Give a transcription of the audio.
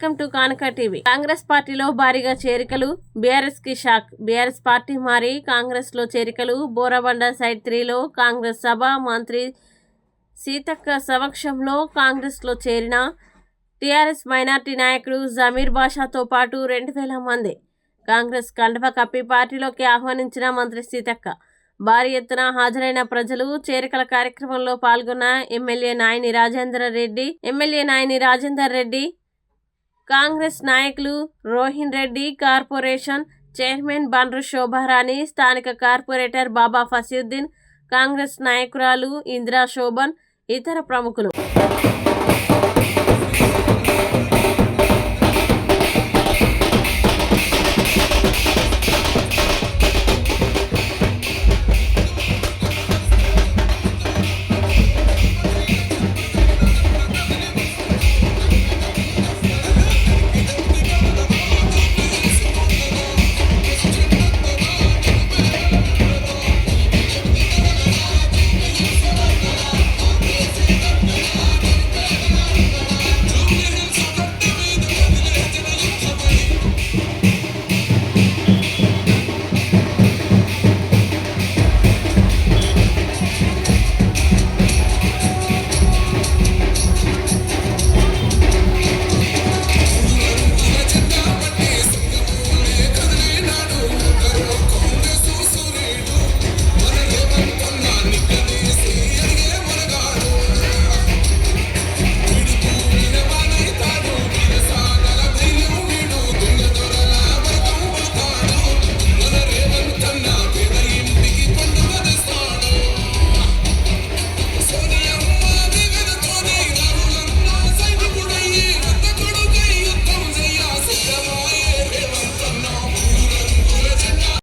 Welcome to Kanaka TV. Congress పార్టీలో భారీగా చేరికలు, బీఆర్ఎస్ కి షాక్. బీఆర్ఎస్ పార్టీ మారి కాంగ్రెస్ లో చేరికలు. బోరబండ సైట్ 3లో కాంగ్రెస్ సభ. మంత్రి సీతక్క సమక్షంలో కాంగ్రెస్ లో చేరిన టీఆర్ఎస్ మైనార్టీ నాయకుడు జమీర్ బాషాతో పాటు 2000 మంది కాంగ్రెస్ కండువా కప్పి పార్టీలోకి ఆహ్వానించిన మంత్రి సీతక్క. భారీ ఎత్తున హాజరైన ప్రజలు చేరికల కార్యక్రమంలో పాల్గొన్న ఎమ్మెల్యే నాయని రాజేందర్ రెడ్డి, కాంగ్రెస్ నాయకులు రోహిన్ రెడ్డి, కార్పొరేషన్ చైర్మన్ బండ్రు శోభారాణి, స్థానిక కార్పొరేటర్ బాబా ఫసీయుద్దీన్, కాంగ్రెస్ నాయకురాలు ఇందిరా శోభన్, ఇతర ప్రముఖులు.